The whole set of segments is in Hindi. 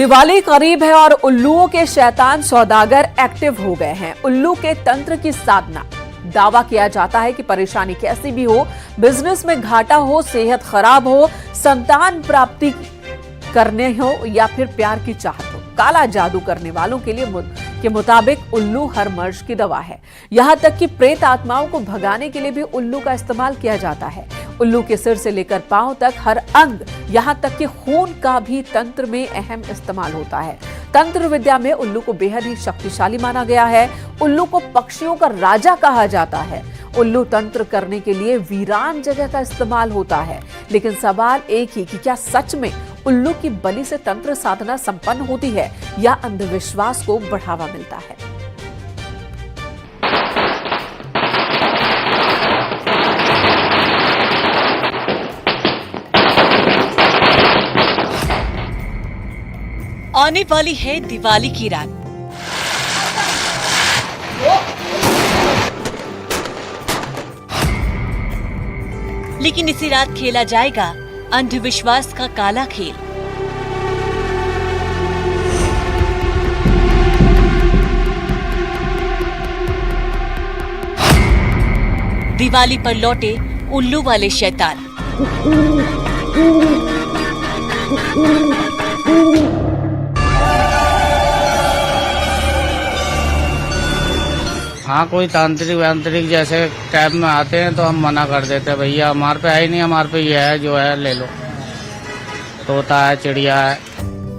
दिवाली करीब है और उल्लुओं के शैतान सौदागर एक्टिव हो गए हैं। उल्लू के तंत्र की साधना। दावा किया जाता है कि परेशानी कैसी भी हो, बिजनेस में घाटा हो, सेहत खराब हो, संतान प्राप्ति करने हो या फिर प्यार की चाहत हो, काला जादू करने वालों के मुताबिक उल्लू हर मर्ज की दवा है। यहां तक कि प्रेत आत्माओं को भगाने के लिए भी उल्लू का इस्तेमाल किया जाता है। उल्लू के सिर से लेकर पांव तक हर अंग, यहां तक कि खून का भी तंत्र में अहम इस्तेमाल होता है। तंत्र विद्या में उल्लू को बेहद ही शक्तिशाली माना गया है। उल्लू को पक्षियों का राजा कहा जाता है। उल्लू तंत्र करने के लिए वीरान जगह का इस्तेमाल होता है। लेकिन सवाल एक ही कि क्या सच में उल्लू की बलि से तंत्र साधना संपन्न होती है या अंधविश्वास को बढ़ावा मिलता है? आने वाली है दिवाली की रात। लेकिन इसी रात खेला जाएगा अंधविश्वास का काला खेल। दिवाली पर लौटे उल्लू वाले शैतान। हाँ, कोई तांत्रिक वांत्रिक जैसे टाइप में आते हैं तो हम मना कर देते हैं, भैया हमारे पे है ही नहीं, हमारे पे ये है जो है ले लो। तोता है, चिड़िया है।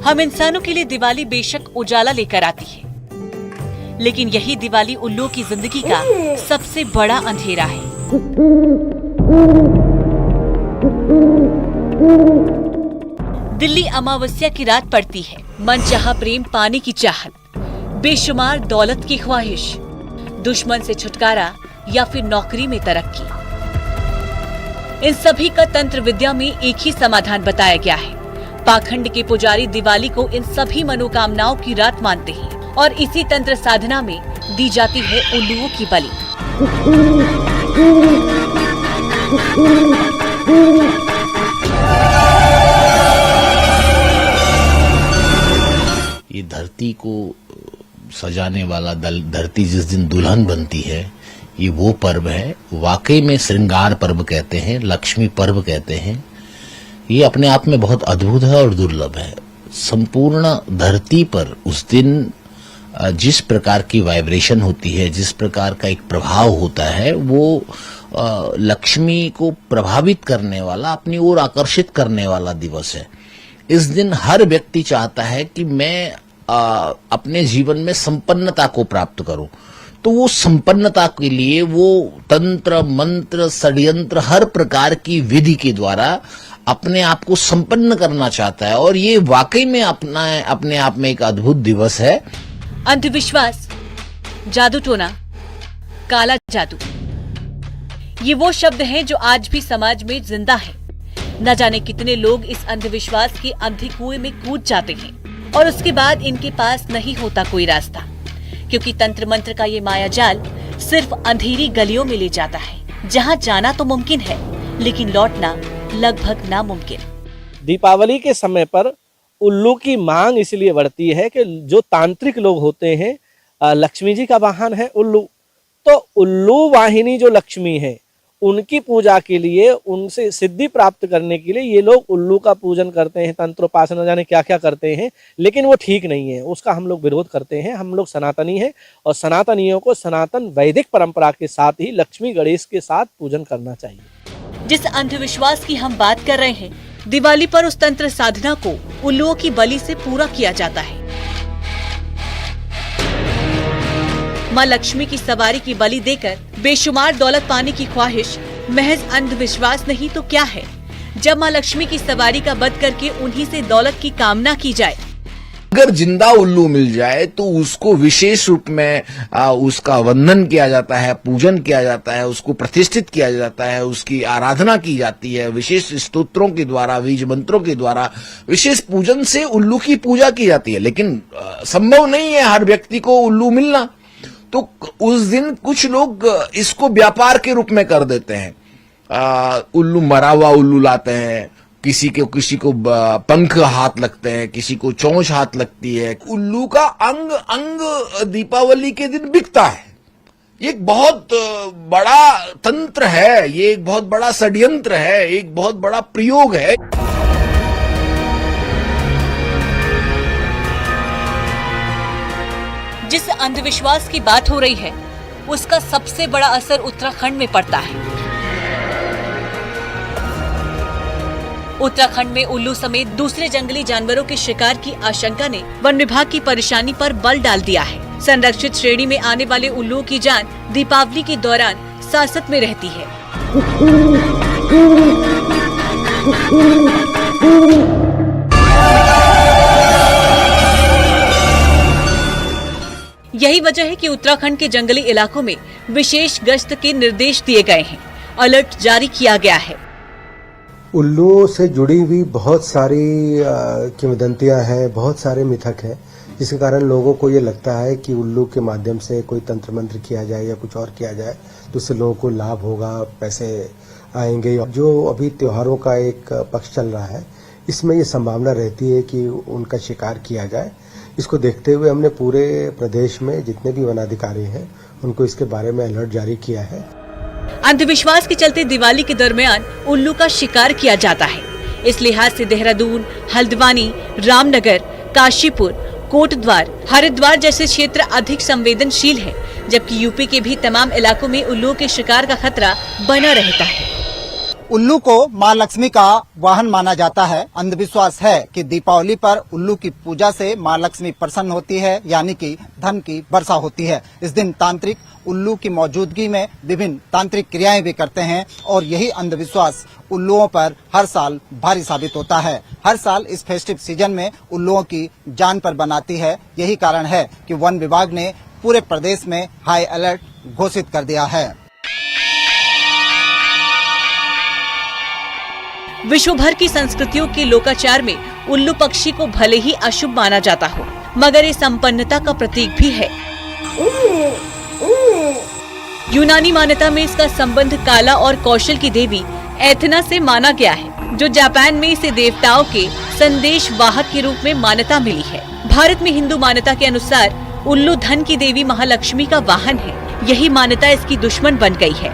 हम इंसानों के लिए दिवाली बेशक उजाला लेकर आती है, लेकिन यही दिवाली उल्लू की जिंदगी का सबसे बड़ा अंधेरा है। दिल्ली अमावस्या की रात पड़ती है। मनचाहा प्रेम पाने की चाहत, बेशुमार दौलत की ख्वाहिश, दुश्मन से छुटकारा या फिर नौकरी में तरक्की, इन सभी का तंत्र विद्या में एक ही समाधान बताया गया है। पाखंड के पुजारी दिवाली को इन सभी मनोकामनाओं की रात मानते हैं और इसी तंत्र साधना में दी जाती है उल्लुओं की बलि। ये धरती को सजाने वाला धरती जिस दिन दुल्हन बनती है, ये वो पर्व है। वाकई में श्रृंगार पर्व कहते हैं, लक्ष्मी पर्व कहते हैं। ये अपने आप में बहुत अद्भुत है और दुर्लभ है। संपूर्ण धरती पर उस दिन जिस प्रकार की वाइब्रेशन होती है, जिस प्रकार का एक प्रभाव होता है, वो लक्ष्मी को प्रभावित करने वाला, अपनी ओर आकर्षित करने वाला दिवस है। इस दिन हर व्यक्ति चाहता है कि मैं अपने जीवन में संपन्नता को प्राप्त करूं, तो वो संपन्नता के लिए वो तंत्र मंत्र षड्यंत्र हर प्रकार की विधि के द्वारा अपने आप को संपन्न करना चाहता है। और ये वाकई में अपने आप में एक अद्भुत दिवस है। अंधविश्वास, जादू टोना, काला जादू, ये वो शब्द हैं जो आज भी समाज में जिंदा है। न जाने कितने लोग इस अंधविश्वास के अंधे कुएं में कूद जाते हैं और उसके बाद इनके पास नहीं होता कोई रास्ता, क्योंकि तंत्र मंत्र का ये माया जाल सिर्फ अंधेरी गलियों में ले जाता है, जहां जाना तो मुमकिन है लेकिन लौटना लगभग नामुमकिन। दीपावली के समय पर उल्लू की मांग इसलिए बढ़ती है कि जो तांत्रिक लोग होते हैं, लक्ष्मी जी का वाहन है उल्लू, तो उल्लू वाहिनी जो लक्ष्मी है, उनकी पूजा के लिए, उनसे सिद्धि प्राप्त करने के लिए ये लोग उल्लू का पूजन करते हैं, तंत्रोपासना जाने क्या क्या करते हैं। लेकिन वो ठीक नहीं है, उसका हम लोग विरोध करते हैं। हम लोग सनातनी हैं और सनातनियों को सनातन वैदिक परंपरा के साथ ही लक्ष्मी गणेश के साथ पूजन करना चाहिए। जिस अंधविश्वास की हम बात कर रहे हैं, दिवाली पर उस तंत्र साधना को उल्लुओं की बलि से पूरा किया जाता है। माँ लक्ष्मी की सवारी की बलि देकर बेशुमार दौलत पाने की ख्वाहिश महज अंधविश्वास नहीं तो क्या है, जब माँ लक्ष्मी की सवारी का वध करके उन्हीं से दौलत की कामना की जाए। अगर जिंदा उल्लू मिल जाए तो उसको विशेष रूप में उसका वंदन किया जाता है, पूजन किया जाता है, उसको प्रतिष्ठित किया जाता है, उसकी आराधना की जाती है, विशेष स्तोत्रों के द्वारा, बीज मंत्रों के द्वारा विशेष पूजन से उल्लू की पूजा की जाती है। लेकिन संभव नहीं है हर व्यक्ति को उल्लू मिलना, तो उस दिन कुछ लोग इसको व्यापार के रूप में कर देते हैं। उल्लू, मरा हुआ उल्लू लाते हैं, किसी को पंख हाथ लगते हैं, किसी को चोंच हाथ लगती है। उल्लू का अंग अंग दीपावली के दिन बिकता है। ये एक बहुत बड़ा तंत्र है, ये एक बहुत बड़ा षड्यंत्र है, एक बहुत बड़ा प्रयोग है। जिस अंधविश्वास की बात हो रही है उसका सबसे बड़ा असर उत्तराखंड में पड़ता है। उत्तराखंड में उल्लू समेत दूसरे जंगली जानवरों के शिकार की आशंका ने वन विभाग की परेशानी पर बल डाल दिया है। संरक्षित श्रेणी में आने वाले उल्लुओं की जान दीपावली के दौरान सासत में रहती है। यही वजह है कि उत्तराखंड के जंगली इलाकों में विशेष गश्त के निर्देश दिए गए हैं, अलर्ट जारी किया गया है। उल्लुओं से जुड़ी हुई बहुत सारी किंवदंतियां हैं, बहुत सारे मिथक हैं, जिसके कारण लोगों को ये लगता है कि उल्लू के माध्यम से कोई तंत्र मंत्र किया जाए या कुछ और किया जाए तो उससे लोगों को लाभ होगा, पैसे आएंगे। जो अभी त्योहारों का एक पक्ष चल रहा है, इसमें ये संभावना रहती है कि उनका शिकार किया जाए। इसको देखते हुए हमने पूरे प्रदेश में जितने भी वनाधिकारी हैं उनको इसके बारे में अलर्ट जारी किया है। अंधविश्वास के चलते दिवाली के दरमियान उल्लू का शिकार किया जाता है। इस लिहाज से देहरादून, हल्द्वानी, रामनगर, काशीपुर, कोटद्वार, हरिद्वार जैसे क्षेत्र अधिक संवेदनशील हैं, जबकि यूपी के भी तमाम इलाकों में उल्लुओं के शिकार का खतरा बना रहता है। उल्लू को मां लक्ष्मी का वाहन माना जाता है। अंधविश्वास है कि दीपावली पर उल्लू की पूजा से मां लक्ष्मी प्रसन्न होती है, यानी कि धन की वर्षा होती है। इस दिन तांत्रिक उल्लू की मौजूदगी में विभिन्न तांत्रिक क्रियाएं भी करते हैं और यही अंधविश्वास उल्लुओं पर हर साल भारी साबित होता है। हर साल इस फेस्टिव सीजन में उल्लुओं की जान पर बनाती है। यही कारण है कि वन विभाग ने पूरे प्रदेश में हाई अलर्ट घोषित कर दिया है। विश्व भर की संस्कृतियों के लोकाचार में उल्लू पक्षी को भले ही अशुभ माना जाता हो, मगर ये संपन्नता का प्रतीक भी है। यूनानी मान्यता में इसका संबंध काला और कौशल की देवी एथना से माना गया है, जो जापान में इसे देवताओं के संदेश वाहक के रूप में मान्यता मिली है। भारत में हिंदू मान्यता के अनुसार उल्लू धन की देवी महालक्ष्मी का वाहन है। यही मान्यता इसकी दुश्मन बन गई है।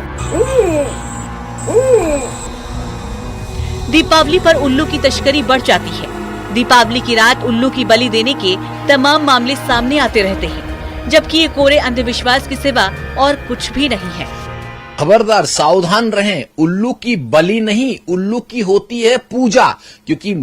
दीपावली पर उल्लू की तस्करी बढ़ जाती है। दीपावली की रात उल्लू की बलि देने के तमाम मामले सामने आते रहते हैं, जबकि ये कोरे अंधविश्वास की सिवा और कुछ भी नहीं है। खबरदार, सावधान रहें। उल्लू की बलि नहीं, उल्लू की होती है पूजा, क्योंकि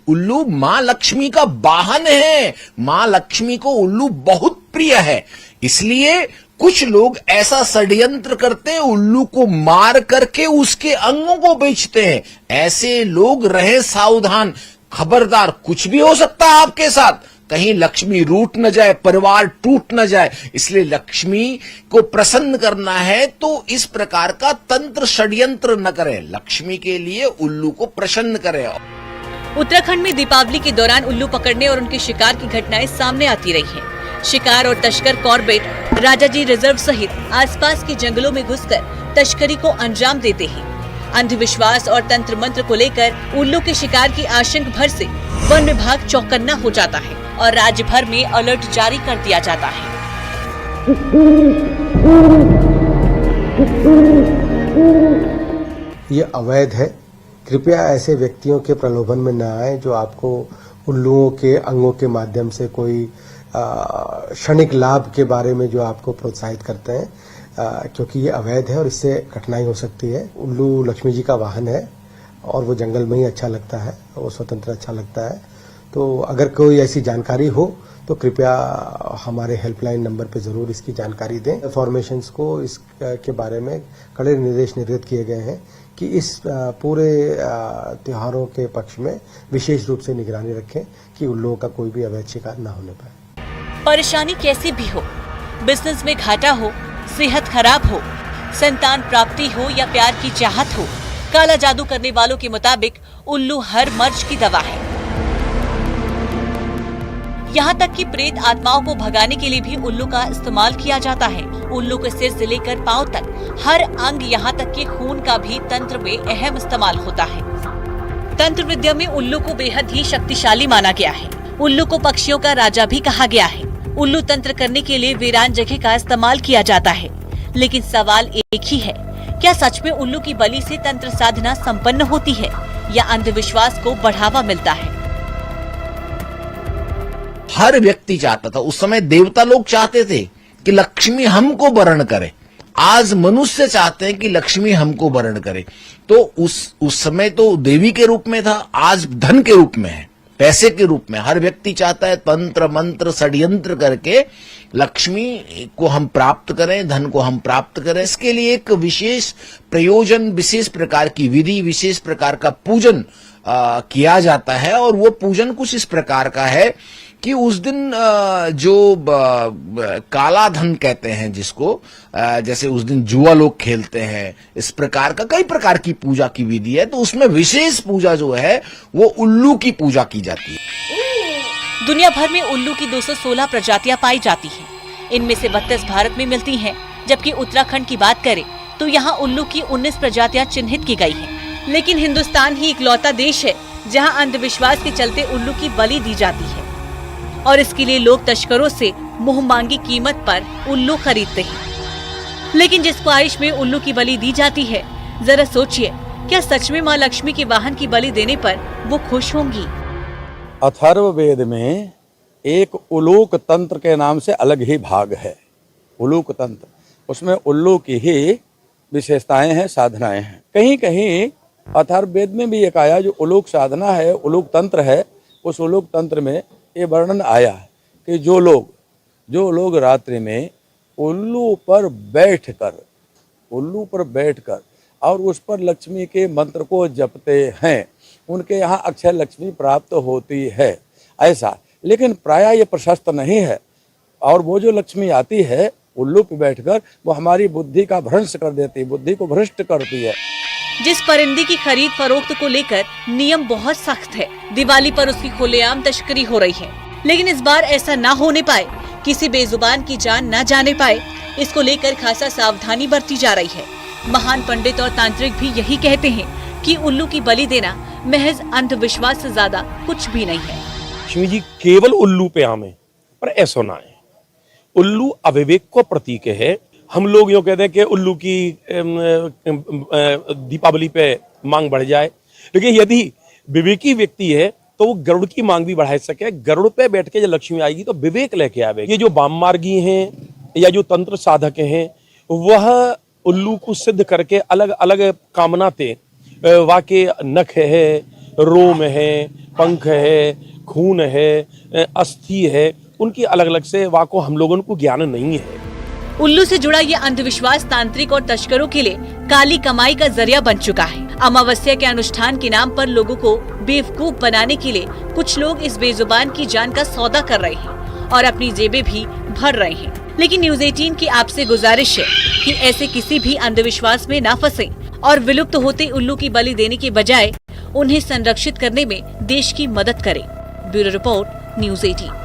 उल्लू मां लक्ष्मी का वाहन है। मां लक्ष्मी को उल्लू बहुत प्रिय है, इसलिए कुछ लोग ऐसा षड्यंत्र करते हैं, उल्लू को मार करके उसके अंगों को बेचते हैं। ऐसे लोग रहे सावधान। खबरदार, कुछ भी हो सकता है आपके साथ। कहीं लक्ष्मी रूठ न जाए, परिवार टूट न जाए। इसलिए लक्ष्मी को प्रसन्न करना है तो इस प्रकार का तंत्र षड्यंत्र न करें। लक्ष्मी के लिए उल्लू को प्रसन्न करें। उत्तराखंड में दीपावली के दौरान उल्लू पकड़ने और उनके शिकार की घटनाएं सामने आती रही हैं। शिकार और तस्कर कॉर्बेट, राजाजी रिजर्व सहित आसपास के जंगलों में घुसकर तस्करी को अंजाम देते हैं। अंधविश्वास और तंत्र मंत्र को लेकर उल्लू के शिकार की आशंका भर से वन विभाग चौकन्ना हो जाता है और राज्य भर में अलर्ट जारी कर दिया जाता है। ये अवैध है। कृपया ऐसे व्यक्तियों के प्रलोभन में न आए जो आपको उल्लुओं के अंगों के माध्यम से कोई क्षणिक लाभ के बारे में जो आपको प्रोत्साहित करते हैं, क्योंकि ये अवैध है और इससे कठिनाई हो सकती है। उल्लू लक्ष्मी जी का वाहन है और वो जंगल में ही अच्छा लगता है, वो स्वतंत्र अच्छा लगता है। तो अगर कोई ऐसी जानकारी हो तो कृपया हमारे हेल्पलाइन नंबर पे जरूर इसकी जानकारी दें। इन्फॉर्मेशंस को इसके बारे में कड़े निर्देश निर्गत किए गए हैं कि इस पूरे त्योहारों के पक्ष में विशेष रूप से निगरानी रखें कि उल्लुओं का कोई भी अवैध शिकार न होने पाए। परेशानी कैसी भी हो, बिजनेस में घाटा हो, सेहत खराब हो, संतान प्राप्ति हो या प्यार की चाहत हो, काला जादू करने वालों के मुताबिक उल्लू हर मर्ज की दवा है। यहाँ तक कि प्रेत आत्माओं को भगाने के लिए भी उल्लू का इस्तेमाल किया जाता है। उल्लू के सिर से लेकर पांव तक हर अंग, यहाँ तक कि खून का भी तंत्र में अहम इस्तेमाल होता है। तंत्र विद्या में उल्लू को बेहद ही शक्तिशाली माना गया है। उल्लू को पक्षियों का राजा भी कहा गया है। उल्लू तंत्र करने के लिए वीरान जगह का इस्तेमाल किया जाता है। लेकिन सवाल एक ही है, क्या सच में उल्लू की बलि से तंत्र साधना संपन्न होती है या अंधविश्वास को बढ़ावा मिलता है? हर व्यक्ति चाहता था, उस समय देवता लोग चाहते थे कि लक्ष्मी हमको वरण करे। आज मनुष्य चाहते हैं कि लक्ष्मी हमको वरण करे। तो उस समय तो देवी के रूप में था, आज धन के रूप में है, पैसे के रूप में। हर व्यक्ति चाहता है तंत्र मंत्र षड्यंत्र करके लक्ष्मी को हम प्राप्त करें, धन को हम प्राप्त करें। इसके लिए एक विशेष प्रयोजन, विशेष प्रकार की विधि, विशेष प्रकार का पूजन किया जाता है। और वो पूजन कुछ इस प्रकार का है कि उस दिन जो काला धन कहते हैं जिसको, जैसे उस दिन जुआ लोग खेलते हैं, इस प्रकार का कई प्रकार की पूजा की विधि है। तो उसमें विशेष पूजा जो है वो उल्लू की पूजा की जाती है। दुनिया भर में उल्लू की 216 प्रजातियां पाई जाती हैं। इनमें से 32 भारत में मिलती हैं, जबकि उत्तराखंड की बात करें तो यहाँ उल्लू की 19 प्रजातियां चिन्हित की गई हैं। लेकिन हिंदुस्तान ही इकलौता देश है जहाँ अंधविश्वास के चलते उल्लू की बलि दी जाती है और इसके लिए लोग तस्करों से मुंह मांगी कीमत पर उल्लू खरीदते हैं। लेकिन जिस ख्वाहिश में उल्लू की बलि दी जाती है, जरा सोचिए, क्या सच में माँ लक्ष्मी के वाहन की बलि देने पर वो खुश होंगी? अथर्ववेद में एक उलूक तंत्र के नाम से अलग ही भाग है। उलूक तंत्र, उसमें उल्लू की ही विशेषताएं हैं, साधनाएं हैं। कहीं कहीं अथर्ववेद में भी एक आया जो उलूक साधना है, उलूक तंत्र है। उस उलूक तंत्र में ये वर्णन आया है कि जो लोग रात्रि में उल्लू पर बैठकर और उस पर लक्ष्मी के मंत्र को जपते हैं, उनके यहाँ अक्षय लक्ष्मी प्राप्त होती है, ऐसा। लेकिन प्रायः ये प्रशस्त नहीं है। और वो जो लक्ष्मी आती है उल्लू पे बैठकर, वो हमारी बुद्धि का भ्रंश कर देती है, बुद्धि को भ्रष्ट करती है। जिस परिंदे की खरीद फरोख्त को लेकर नियम बहुत सख्त है, दिवाली पर उसकी खुलेआम तस्करी हो रही है। लेकिन इस बार ऐसा ना होने पाए, किसी बेजुबान की जान ना जाने पाए, इसको लेकर खासा सावधानी बरती जा रही है। महान पंडित और तांत्रिक भी यही कहते हैं कि उल्लू की बलि देना महज अंधविश्वास से ज्यादा कुछ भी नहीं है। लक्ष्मी जी केवल उल्लू पे आमे, पर ऐसा ना है। उल्लू अविवेक को प्रतीक है। हम लोग यूँ कहते हैं कि उल्लू की दीपावली पे मांग बढ़ जाए, लेकिन यदि विवेकी व्यक्ति है तो वो गरुड़ की मांग भी बढ़ा सके। गरुड़ पे बैठ के जब लक्ष्मी आएगी तो विवेक लेके आवेगी। ये जो वाममार्गी हैं या जो तंत्र साधक हैं, वह उल्लू को सिद्ध करके अलग अलग कामना थे। वाके नख है, रोम है, पंख है, खून है, अस्थि है, उनकी अलग अलग से वाको हम लोगों को ज्ञान नहीं है। उल्लू से जुड़ा ये अंधविश्वास तांत्रिक और तस्करों के लिए काली कमाई का जरिया बन चुका है। अमावस्या के अनुष्ठान के नाम पर लोगों को बेवकूफ बनाने के लिए कुछ लोग इस बेजुबान की जान का सौदा कर रहे हैं और अपनी जेबें भी भर रहे हैं। लेकिन न्यूज़ 18 की आपसे गुजारिश है कि ऐसे किसी भी अंधविश्वास में ना फंसे और विलुप्त होते उल्लू की बलि देने के बजाय उन्हें संरक्षित करने में देश की मदद करें। Bureau report, news 18।